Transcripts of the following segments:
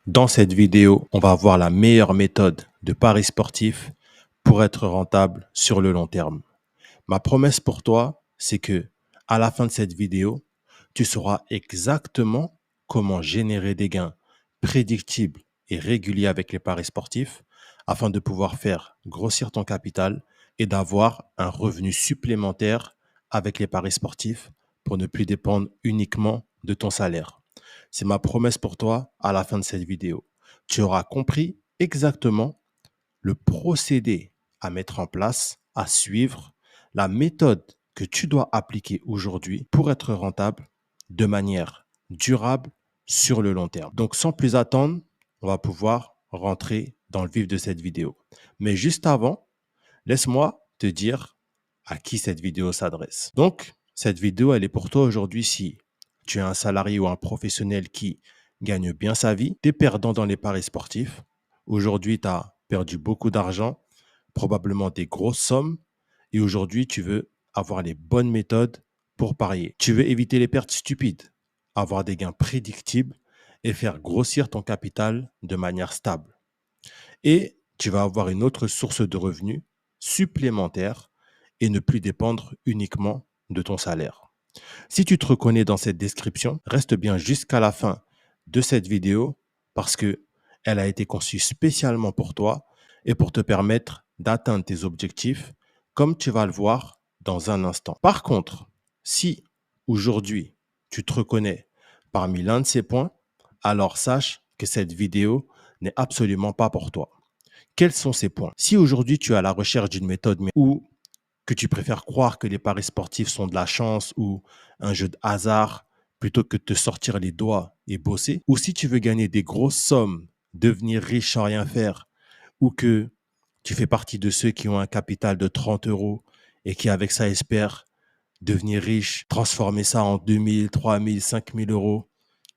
Dans cette vidéo, on va voir la meilleure méthode de paris sportif pour être rentable sur le long terme. Ma promesse pour toi, c'est que à la fin de cette vidéo, tu sauras exactement comment générer des gains prédictibles et réguliers avec les paris sportifs afin de pouvoir faire grossir ton capital et d'avoir un revenu supplémentaire avec les paris sportifs pour ne plus dépendre uniquement de ton salaire. C'est ma promesse pour toi à la fin de cette vidéo. Tu auras compris exactement le procédé à mettre en place, à suivre, la méthode que tu dois appliquer aujourd'hui pour être rentable de manière durable sur le long terme. Donc, sans plus attendre, on va pouvoir rentrer dans le vif de cette vidéo. Mais juste avant, laisse-moi te dire à qui cette vidéo s'adresse. Donc, cette vidéo, elle est pour toi aujourd'hui si tu es un salarié ou un professionnel qui gagne bien sa vie, tu es perdant dans les paris sportifs. Aujourd'hui, tu as perdu beaucoup d'argent, probablement des grosses sommes, et aujourd'hui, tu veux avoir les bonnes méthodes pour parier. Tu veux éviter les pertes stupides, avoir des gains prédictibles et faire grossir ton capital de manière stable. Et tu vas avoir une autre source de revenus supplémentaire et ne plus dépendre uniquement de ton salaire. Si tu te reconnais dans cette description, reste bien jusqu'à la fin de cette vidéo parce que elle a été conçue spécialement pour toi et pour te permettre d'atteindre tes objectifs comme tu vas le voir dans un instant. Par contre, si aujourd'hui tu te reconnais parmi l'un de ces points, alors sache que cette vidéo n'est absolument pas pour toi. Quels sont ces points? Si aujourd'hui tu es à la recherche d'une méthode ou que tu préfères croire que les paris sportifs sont de la chance ou un jeu de hasard plutôt que de te sortir les doigts et bosser, ou si tu veux gagner des grosses sommes, devenir riche sans rien faire, ou que tu fais partie de ceux qui ont un capital de 30 euros et qui avec ça espèrent devenir riche, transformer ça en 2000, 3000, 5000 euros,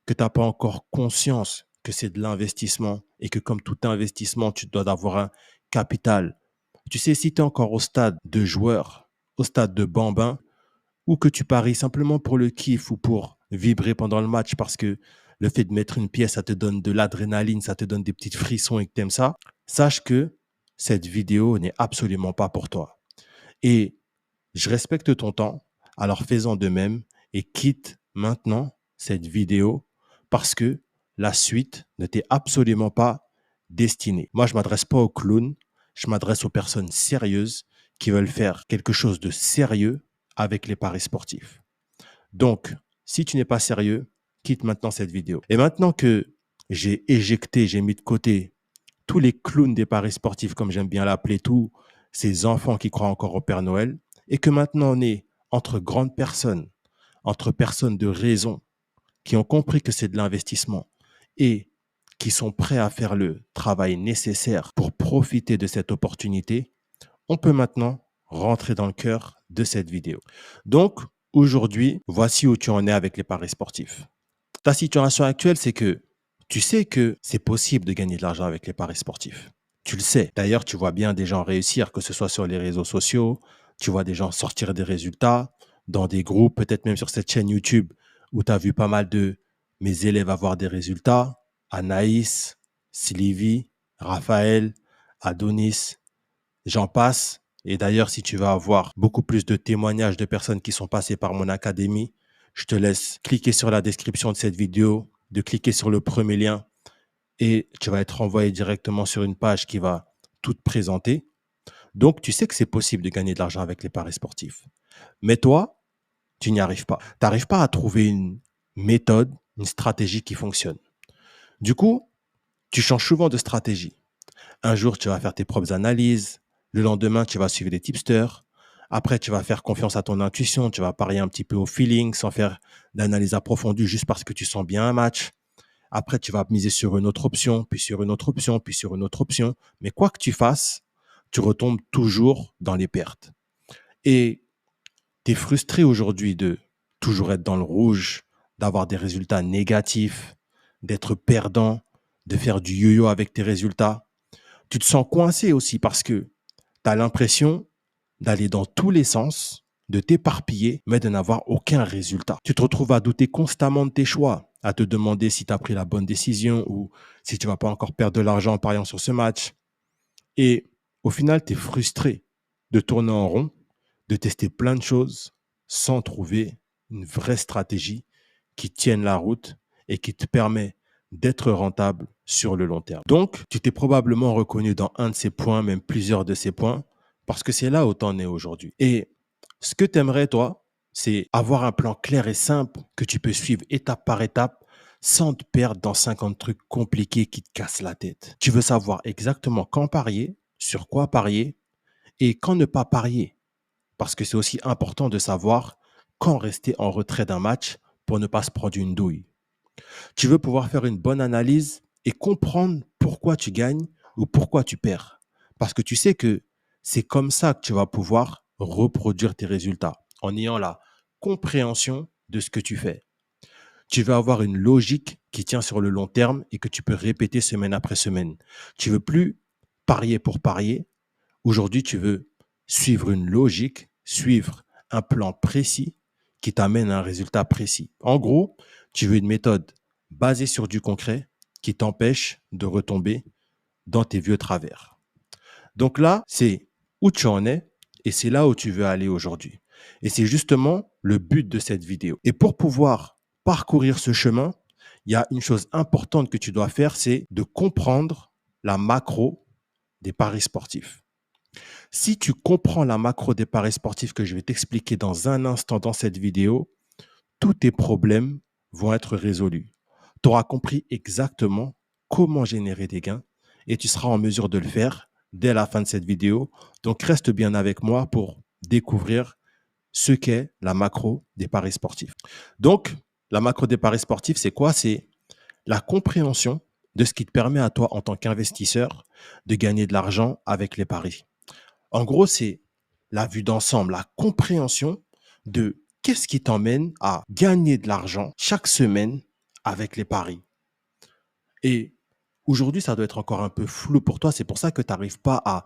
que tu n'as pas encore conscience que c'est de l'investissement et que comme tout investissement, tu dois avoir un capital. Tu sais, si tu es encore au stade de joueur, au stade de bambin, ou que tu paries simplement pour le kiff ou pour vibrer pendant le match parce que le fait de mettre une pièce, ça te donne de l'adrénaline, ça te donne des petits frissons et que tu aimes ça, sache que cette vidéo n'est absolument pas pour toi. Et je respecte ton temps, alors fais-en de même et quitte maintenant cette vidéo parce que la suite ne t'est absolument pas destinée. Moi, je ne m'adresse pas aux clowns, je m'adresse aux personnes sérieuses qui veulent faire quelque chose de sérieux avec les paris sportifs. Donc, si tu n'es pas sérieux, quitte maintenant cette vidéo. Et maintenant que j'ai mis de côté tous les clowns des paris sportifs, comme j'aime bien l'appeler, tous ces enfants qui croient encore au Père Noël, et que maintenant on est entre grandes personnes, entre personnes de raison, qui ont compris que c'est de l'investissement et qui sont prêts à faire le travail nécessaire pour profiter de cette opportunité, on peut maintenant rentrer dans le cœur de cette vidéo. Donc, aujourd'hui, voici où tu en es avec les paris sportifs. Ta situation actuelle, c'est que tu sais que c'est possible de gagner de l'argent avec les paris sportifs. Tu le sais. D'ailleurs, tu vois bien des gens réussir, que ce soit sur les réseaux sociaux, tu vois des gens sortir des résultats dans des groupes, peut-être même sur cette chaîne YouTube où tu as vu pas mal de mes élèves avoir des résultats. Anaïs, Sylvie, Raphaël, Adonis, j'en passe. Et d'ailleurs, si tu veux avoir beaucoup plus de témoignages de personnes qui sont passées par mon académie, je te laisse cliquer sur la description de cette vidéo, de cliquer sur le premier lien et tu vas être envoyé directement sur une page qui va tout te présenter. Donc, tu sais que c'est possible de gagner de l'argent avec les paris sportifs. Mais toi, tu n'y arrives pas. Tu n'arrives pas à trouver une méthode, une stratégie qui fonctionne. Du coup, tu changes souvent de stratégie. Un jour, tu vas faire tes propres analyses. Le lendemain, tu vas suivre des tipsters. Après, tu vas faire confiance à ton intuition. Tu vas parier un petit peu au feeling sans faire d'analyse approfondie juste parce que tu sens bien un match. Après, tu vas miser sur une autre option, puis sur une autre option, puis sur une autre option. Mais quoi que tu fasses, tu retombes toujours dans les pertes. Et tu es frustré aujourd'hui de toujours être dans le rouge, d'avoir des résultats négatifs, d'être perdant, de faire du yo-yo avec tes résultats. Tu te sens coincé aussi parce que tu as l'impression d'aller dans tous les sens, de t'éparpiller, mais de n'avoir aucun résultat. Tu te retrouves à douter constamment de tes choix. à te demander si tu as pris la bonne décision ou si tu vas pas encore perdre de l'argent en pariant sur ce match. Et au final, tu es frustré de tourner en rond, de tester plein de choses sans trouver une vraie stratégie qui tienne la route et qui te permet d'être rentable sur le long terme. Donc, tu t'es probablement reconnu dans un de ces points, même plusieurs de ces points, parce que c'est là où tu en es aujourd'hui. Et ce que tu aimerais, toi, c'est avoir un plan clair et simple que tu peux suivre étape par étape sans te perdre dans 50 trucs compliqués qui te cassent la tête. Tu veux savoir exactement quand parier, sur quoi parier et quand ne pas parier. Parce que c'est aussi important de savoir quand rester en retrait d'un match pour ne pas se prendre une douille. Tu veux pouvoir faire une bonne analyse et comprendre pourquoi tu gagnes ou pourquoi tu perds. Parce que tu sais que c'est comme ça que tu vas pouvoir reproduire tes résultats en ayant la compréhension de ce que tu fais. Tu veux avoir une logique qui tient sur le long terme et que tu peux répéter semaine après semaine. Tu veux plus parier pour parier. Aujourd'hui, tu veux suivre une logique, suivre un plan précis qui t'amène à un résultat précis. En gros, tu veux une méthode basée sur du concret qui t'empêche de retomber dans tes vieux travers. Donc là, c'est où tu en es et c'est là où tu veux aller aujourd'hui. Et c'est justement le but de cette vidéo. Et pour pouvoir parcourir ce chemin, il y a une chose importante que tu dois faire, c'est de comprendre la macro des paris sportifs. Si tu comprends la macro des paris sportifs que je vais t'expliquer dans un instant dans cette vidéo, tous tes problèmes vont être résolus. Tu auras compris exactement comment générer des gains et tu seras en mesure de le faire dès la fin de cette vidéo. Donc, reste bien avec moi pour découvrir ce qu'est la macro des paris sportifs. Donc, la macro des paris sportifs, c'est quoi? C'est la compréhension de ce qui te permet à toi, en tant qu'investisseur, de gagner de l'argent avec les paris. En gros, c'est la vue d'ensemble, la compréhension de qu'est-ce qui t'emmène à gagner de l'argent chaque semaine avec les paris. Et aujourd'hui, ça doit être encore un peu flou pour toi. C'est pour ça que tu n'arrives pas à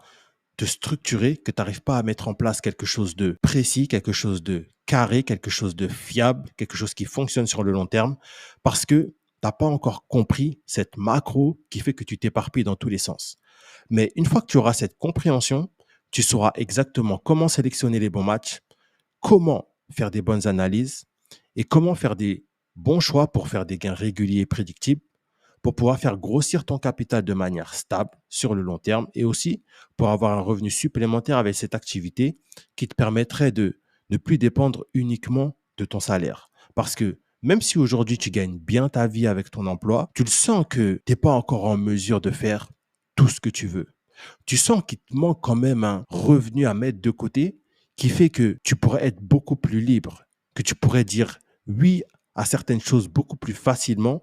te structurer, que tu n'arrives pas à mettre en place quelque chose de précis, quelque chose de carré, quelque chose de fiable, quelque chose qui fonctionne sur le long terme, parce que tu n'as pas encore compris cette macro qui fait que tu t'éparpilles dans tous les sens. Mais une fois que tu auras cette compréhension, tu sauras exactement comment sélectionner les bons matchs, comment faire des bonnes analyses et comment faire des bons choix pour faire des gains réguliers et prédictibles, pour pouvoir faire grossir ton capital de manière stable sur le long terme et aussi pour avoir un revenu supplémentaire avec cette activité qui te permettrait de ne plus dépendre uniquement de ton salaire. Parce que même si aujourd'hui tu gagnes bien ta vie avec ton emploi, tu le sens que tu n'es pas encore en mesure de faire tout ce que tu veux. Tu sens qu'il te manque quand même un revenu à mettre de côté qui fait que tu pourrais être beaucoup plus libre, que tu pourrais dire oui à certaines choses beaucoup plus facilement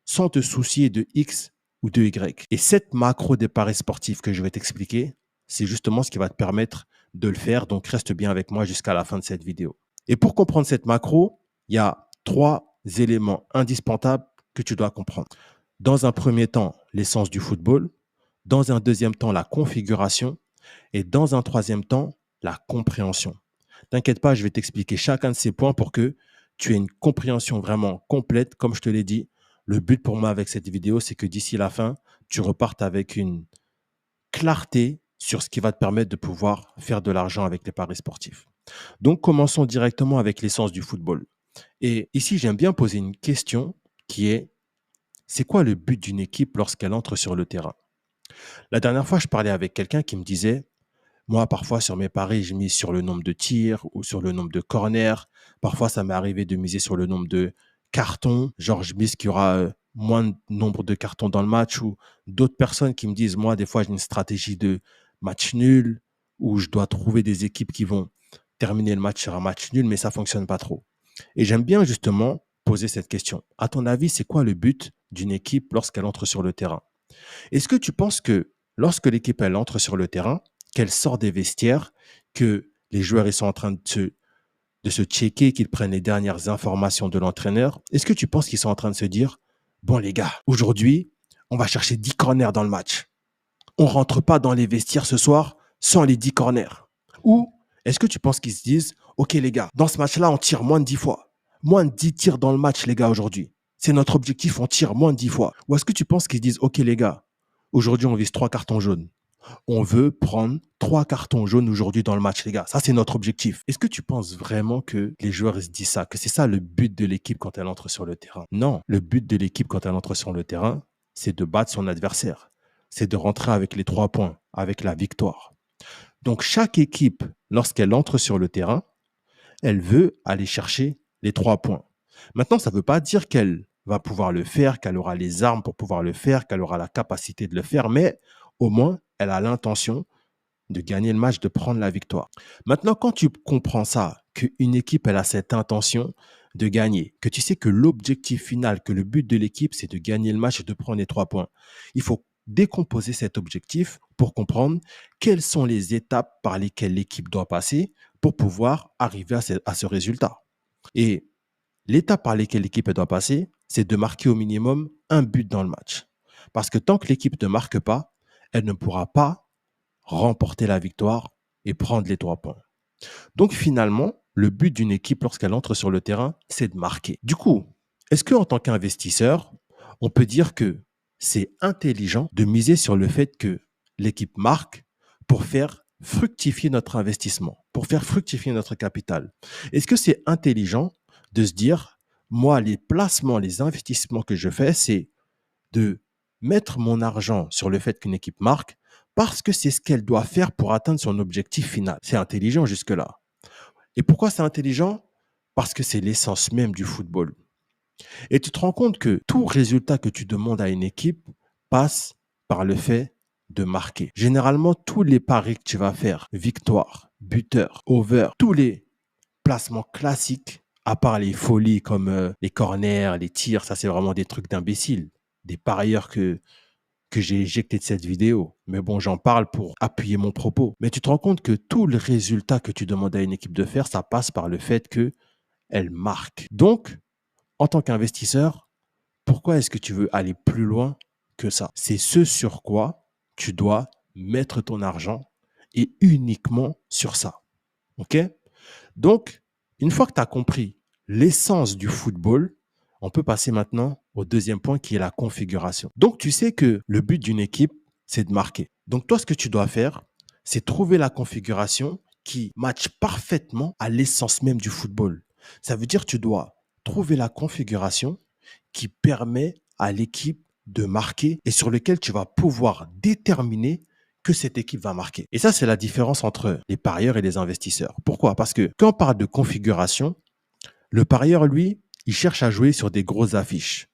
sans te soucier de X ou de Y. Et cette macro des paris sportifs que je vais t'expliquer, c'est justement ce qui va te permettre de le faire. Donc, reste bien avec moi jusqu'à la fin de cette vidéo. Et pour comprendre cette macro, il y a 3 éléments indispensables que tu dois comprendre. Dans un premier temps, l'essence du football. Dans un deuxième temps, la configuration. Et dans un troisième temps, la compréhension. T'inquiète pas, je vais t'expliquer chacun de ces points pour que tu aies une compréhension vraiment complète. Comme je te l'ai dit, le but pour moi avec cette vidéo, c'est que d'ici la fin, tu repartes avec une clarté sur ce qui va te permettre de pouvoir faire de l'argent avec les paris sportifs. Donc, commençons directement avec l'essence du football. Et ici, j'aime bien poser une question qui est, c'est quoi le but d'une équipe lorsqu'elle entre sur le terrain? La dernière fois, je parlais avec quelqu'un qui me disait, moi, parfois, sur mes paris, je mise sur le nombre de tirs ou sur le nombre de corners. Parfois, ça m'est arrivé de miser sur le nombre de cartons. Genre, je mise qu'il y aura moins de nombre de cartons dans le match ou d'autres personnes qui me disent, moi, des fois, j'ai une stratégie de match nul où je dois trouver des équipes qui vont terminer le match sur un match nul, mais ça fonctionne pas trop. Et j'aime bien justement poser cette question. À ton avis, c'est quoi le but d'une équipe lorsqu'elle entre sur le terrain? Est-ce que tu penses que lorsque l'équipe elle entre sur le terrain, qu'elle sort des vestiaires, que les joueurs ils sont en train de se checker, qu'ils prennent les dernières informations de l'entraîneur, est-ce que tu penses qu'ils sont en train de se dire, bon les gars, aujourd'hui, on va chercher 10 corners dans le match. On rentre pas dans les vestiaires ce soir sans les 10 corners. Ou est-ce que tu penses qu'ils se disent, ok les gars, dans ce match-là, on tire moins de 10 fois. Moins de 10 tirs dans le match les gars aujourd'hui. C'est notre objectif, on tire moins de 10 fois. Ou est-ce que tu penses qu'ils disent, OK les gars, aujourd'hui on vise 3 cartons jaunes. On veut prendre 3 cartons jaunes aujourd'hui dans le match, les gars. Ça, c'est notre objectif. Est-ce que tu penses vraiment que les joueurs se disent ça, que c'est ça le but de l'équipe quand elle entre sur le terrain? Non, le but de l'équipe quand elle entre sur le terrain, c'est de battre son adversaire. C'est de rentrer avec les 3 points, avec la victoire. Donc, chaque équipe, lorsqu'elle entre sur le terrain, elle veut aller chercher les 3 points. Maintenant, ça ne veut pas dire qu'elle va pouvoir le faire, qu'elle aura les armes pour pouvoir le faire, qu'elle aura la capacité de le faire, mais au moins, elle a l'intention de gagner le match, de prendre la victoire. Maintenant, quand tu comprends ça, qu'une équipe, elle a cette intention de gagner, que tu sais que l'objectif final, que le but de l'équipe, c'est de gagner le match et de prendre les 3 points, il faut décomposer cet objectif pour comprendre quelles sont les étapes par lesquelles l'équipe doit passer pour pouvoir arriver à ce résultat. Et l'étape par laquelle l'équipe doit passer, c'est de marquer au minimum un but dans le match. Parce que tant que l'équipe ne marque pas, elle ne pourra pas remporter la victoire et prendre les 3 points. Donc finalement, le but d'une équipe lorsqu'elle entre sur le terrain, c'est de marquer. Du coup, est-ce qu'en tant qu'investisseur, on peut dire que c'est intelligent de miser sur le fait que l'équipe marque pour faire fructifier notre investissement, pour faire fructifier notre capital? Est-ce que c'est intelligent de se dire, moi, les placements, les investissements que je fais, c'est de mettre mon argent sur le fait qu'une équipe marque parce que c'est ce qu'elle doit faire pour atteindre son objectif final. C'est intelligent jusque-là. Et pourquoi c'est intelligent? Parce que c'est l'essence même du football. Et tu te rends compte que tout résultat que tu demandes à une équipe passe par le fait de marquer. Généralement, tous les paris que tu vas faire, victoire, buteur, over, tous les placements classiques, à part les folies comme les corners, les tirs, ça c'est vraiment des trucs d'imbéciles, des parieurs que j'ai éjectés de cette vidéo. Mais bon, j'en parle pour appuyer mon propos. Mais tu te rends compte que tout le résultat que tu demandes à une équipe de faire, ça passe par le fait qu'elle marque. Donc, en tant qu'investisseur, pourquoi est-ce que tu veux aller plus loin que ça? C'est ce sur quoi tu dois mettre ton argent et uniquement sur ça. OK? Donc, une fois que tu as compris l'essence du football, on peut passer maintenant au deuxième point qui est la configuration. Donc, tu sais que le but d'une équipe, c'est de marquer. Donc, toi, ce que tu dois faire, c'est trouver la configuration qui matche parfaitement à l'essence même du football. Ça veut dire que tu dois trouver la configuration qui permet à l'équipe de marquer et sur lequel tu vas pouvoir déterminer que cette équipe va marquer. Et ça, c'est la différence entre les parieurs et les investisseurs. Pourquoi? Parce que quand on parle de configuration, le parieur, lui, il cherche à jouer sur des grosses affiches,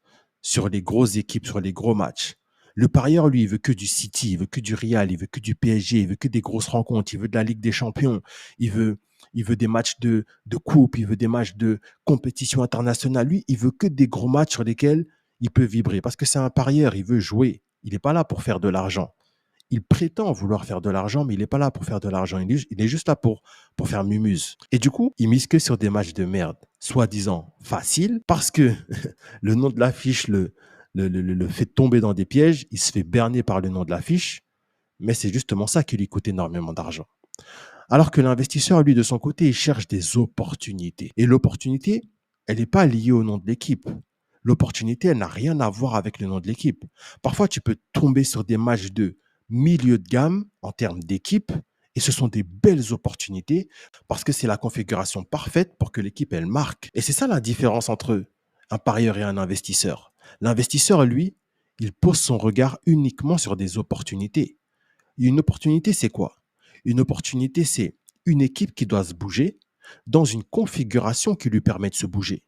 sur les grosses équipes, sur les gros matchs. Le parieur, lui, il veut que du City, il veut que du Real, il veut que du PSG, il veut que des grosses rencontres, il veut de la Ligue des Champions, il veut des matchs de coupe, il veut des matchs de compétition internationale. Lui, il veut que des gros matchs sur lesquels il peut vibrer. Parce que c'est un parieur, il veut jouer. Il n'est pas là pour faire de l'argent. Il prétend vouloir faire de l'argent, mais il n'est pas là pour faire de l'argent. Il est juste là pour faire mumuse. Et du coup, il mise que sur des matchs de merde, soi-disant faciles, parce que le nom de l'affiche le fait tomber dans des pièges. Il se fait berner par le nom de l'affiche, mais c'est justement ça qui lui coûte énormément d'argent. Alors que l'investisseur, lui, de son côté, il cherche des opportunités. Et l'opportunité, elle n'est pas liée au nom de l'équipe. L'opportunité, elle n'a rien à voir avec le nom de l'équipe. Parfois, tu peux tomber sur des matchs de milieu de gamme en termes d'équipe, et ce sont des belles opportunités parce que c'est la configuration parfaite pour que l'équipe, elle marque. Et c'est ça la différence entre un parieur et un investisseur. L'investisseur, lui, il pose son regard uniquement sur des opportunités. Une opportunité, c'est quoi? Une opportunité, c'est une équipe qui doit se bouger dans une configuration qui lui permet de se bouger.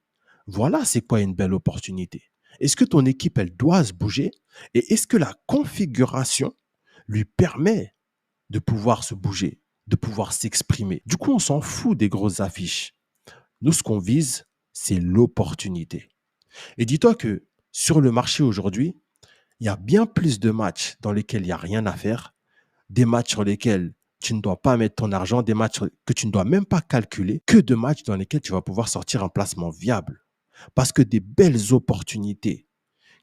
Voilà, c'est quoi une belle opportunité. Est-ce que ton équipe, elle doit se bouger? Et est-ce que la configuration lui permet de pouvoir se bouger, de pouvoir s'exprimer? Du coup, on s'en fout des grosses affiches. Nous, ce qu'on vise, c'est l'opportunité. Et dis-toi que sur le marché aujourd'hui, il y a bien plus de matchs dans lesquels il n'y a rien à faire, des matchs sur lesquels tu ne dois pas mettre ton argent, des matchs que tu ne dois même pas calculer, que de matchs dans lesquels tu vas pouvoir sortir un placement viable. Parce que des belles opportunités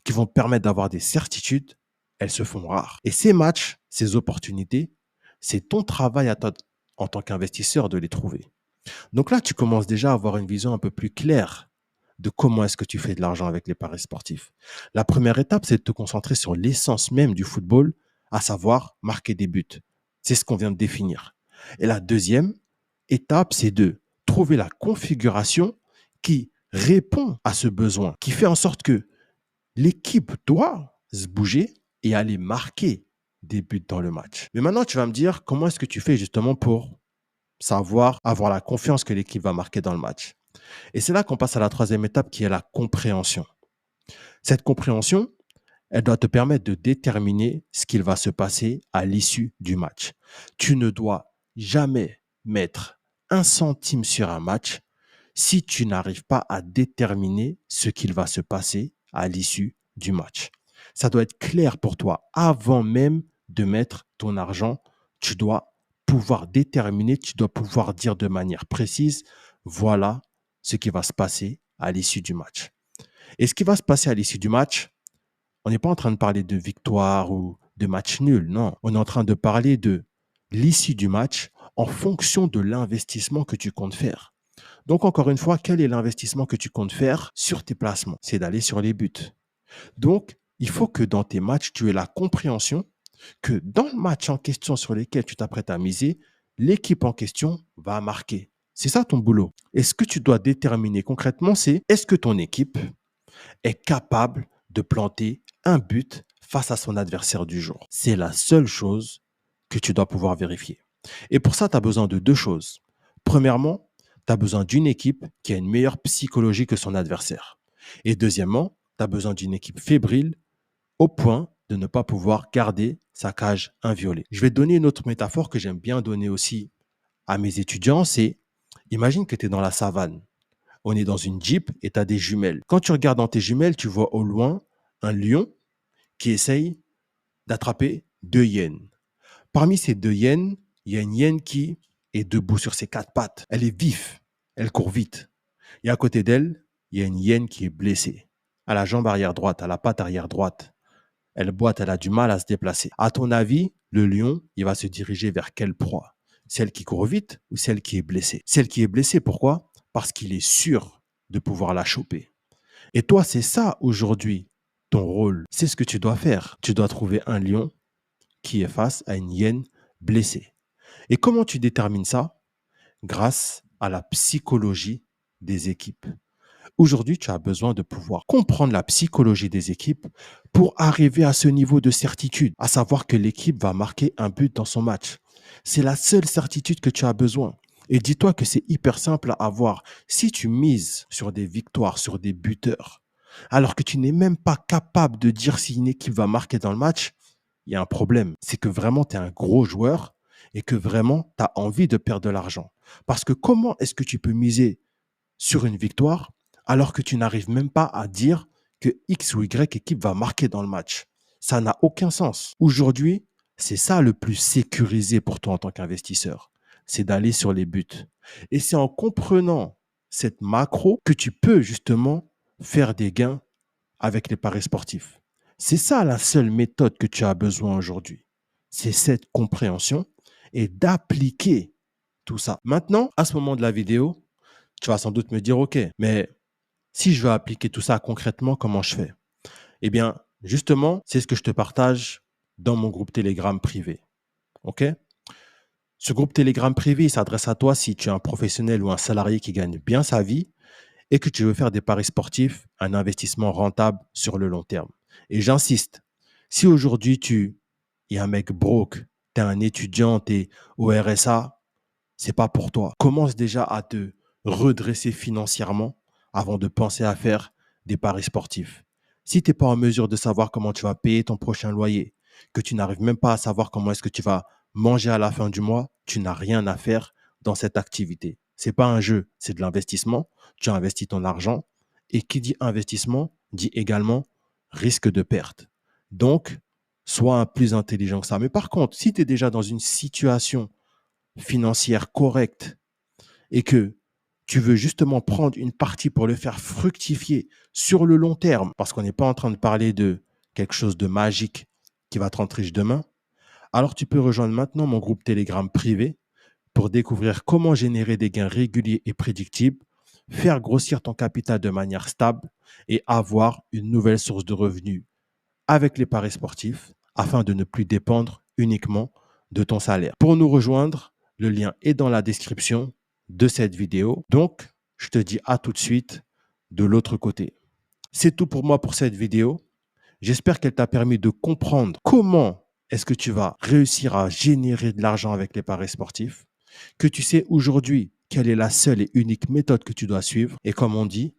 qui vont te permettre d'avoir des certitudes, elles se font rares. Et ces matchs, ces opportunités, c'est ton travail à toi en tant qu'investisseur de les trouver. Donc là, tu commences déjà à avoir une vision un peu plus claire de comment est-ce que tu fais de l'argent avec les paris sportifs. La première étape, c'est de te concentrer sur l'essence même du football, à savoir marquer des buts. C'est ce qu'on vient de définir. Et la deuxième étape, c'est de trouver la configuration qui répond à ce besoin, qui fait en sorte que l'équipe doit se bouger et aller marquer des buts dans le match. Mais maintenant, tu vas me dire, comment est-ce que tu fais justement pour savoir avoir la confiance que l'équipe va marquer dans le match? Et c'est là qu'on passe à la troisième étape qui est la compréhension. Cette compréhension, elle doit te permettre de déterminer ce qu'il va se passer à l'issue du match. Tu ne dois jamais mettre un centime sur un match si tu n'arrives pas à déterminer ce qu'il va se passer à l'issue du match. Ça doit être clair pour toi avant même de mettre ton argent. Tu dois pouvoir déterminer, tu dois pouvoir dire de manière précise, voilà ce qui va se passer à l'issue du match. Et ce qui va se passer à l'issue du match, on n'est pas en train de parler de victoire ou de match nul, non. On est en train de parler de l'issue du match en fonction de l'investissement que tu comptes faire. Donc, encore une fois, quel est l'investissement que tu comptes faire sur tes placements? C'est d'aller sur les buts. Donc, il faut que dans tes matchs, tu aies la compréhension que dans le match en question sur lequel tu t'apprêtes à miser, l'équipe en question va marquer. C'est ça ton boulot. Et ce que tu dois déterminer concrètement, c'est est-ce que ton équipe est capable de planter un but face à son adversaire du jour. C'est la seule chose que tu dois pouvoir vérifier. Et pour ça, tu as besoin de deux choses. Premièrement, tu as besoin d'une équipe qui a une meilleure psychologie que son adversaire. Et deuxièmement, tu as besoin d'une équipe fébrile au point de ne pas pouvoir garder sa cage inviolée. Je vais te donner une autre métaphore que j'aime bien donner aussi à mes étudiants, c'est imagine que tu es dans la savane. On est dans une Jeep et tu as des jumelles. Quand tu regardes dans tes jumelles, tu vois au loin un lion qui essaye d'attraper deux hyènes. Parmi ces deux hyènes, il y a une hyène qui est debout sur ses quatre pattes. Elle est vive, elle court vite. Et à côté d'elle, il y a une hyène qui est blessée. À la jambe arrière droite, à la patte arrière droite. Elle boite, elle a du mal à se déplacer. À ton avis, le lion, il va se diriger vers quelle proie? Celle qui court vite ou celle qui est blessée? Celle qui est blessée, pourquoi? Parce qu'il est sûr de pouvoir la choper. Et toi, c'est ça aujourd'hui, ton rôle. C'est ce que tu dois faire. Tu dois trouver un lion qui est face à une hyène blessée. Et comment tu détermines ça? Grâce à la psychologie des équipes. Aujourd'hui, tu as besoin de pouvoir comprendre la psychologie des équipes pour arriver à ce niveau de certitude, à savoir que l'équipe va marquer un but dans son match. C'est la seule certitude que tu as besoin. Et dis-toi que c'est hyper simple à avoir. Si tu mises sur des victoires, sur des buteurs, alors que tu n'es même pas capable de dire si une équipe va marquer dans le match, il y a un problème. C'est que vraiment, tu es un gros joueur et que vraiment, tu as envie de perdre de l'argent. Parce que comment est-ce que tu peux miser sur une victoire alors que tu n'arrives même pas à dire que X ou Y équipe va marquer dans le match? Ça n'a aucun sens. Aujourd'hui, c'est ça le plus sécurisé pour toi en tant qu'investisseur. C'est d'aller sur les buts. Et c'est en comprenant cette macro que tu peux justement faire des gains avec les paris sportifs. C'est ça la seule méthode que tu as besoin aujourd'hui. C'est cette compréhension et d'appliquer tout ça. Maintenant, à ce moment de la vidéo, tu vas sans doute me dire, OK, mais si je veux appliquer tout ça concrètement, comment je fais? Eh bien, justement, c'est ce que je te partage dans mon groupe Telegram privé. OK? Ce groupe Telegram privé, il s'adresse à toi si tu es un professionnel ou un salarié qui gagne bien sa vie et que tu veux faire des paris sportifs, un investissement rentable sur le long terme. Et j'insiste, si aujourd'hui tu es un mec broke, tu es un étudiant, tu es au RSA, c'est pas pour toi. Commence déjà à te redresser financièrement avant de penser à faire des paris sportifs. Si tu n'es pas en mesure de savoir comment tu vas payer ton prochain loyer, que tu n'arrives même pas à savoir comment est-ce que tu vas manger à la fin du mois, tu n'as rien à faire dans cette activité. C'est pas un jeu, c'est de l'investissement. Tu investis ton argent et qui dit investissement dit également risque de perte. Donc, sois un plus intelligent que ça. Mais par contre, si tu es déjà dans une situation financière correcte et que tu veux justement prendre une partie pour le faire fructifier sur le long terme, parce qu'on n'est pas en train de parler de quelque chose de magique qui va te rendre riche demain, alors tu peux rejoindre maintenant mon groupe Telegram privé pour découvrir comment générer des gains réguliers et prédictibles faire grossir ton capital de manière stable et avoir une nouvelle source de revenus avec les paris sportifs afin de ne plus dépendre uniquement de ton salaire. Pour nous rejoindre, le lien est dans la description de cette vidéo. Donc, je te dis à tout de suite de l'autre côté. C'est tout pour moi pour cette vidéo. J'espère qu'elle t'a permis de comprendre comment est-ce que tu vas réussir à générer de l'argent avec les paris sportifs, que tu sais aujourd'hui quelle est la seule et unique méthode que tu dois suivre. Et comme on dit,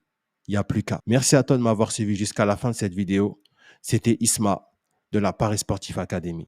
il n'y a plus qu'à. Merci à toi de m'avoir suivi jusqu'à la fin de cette vidéo. C'était Isma de la Paris Sportif Academy.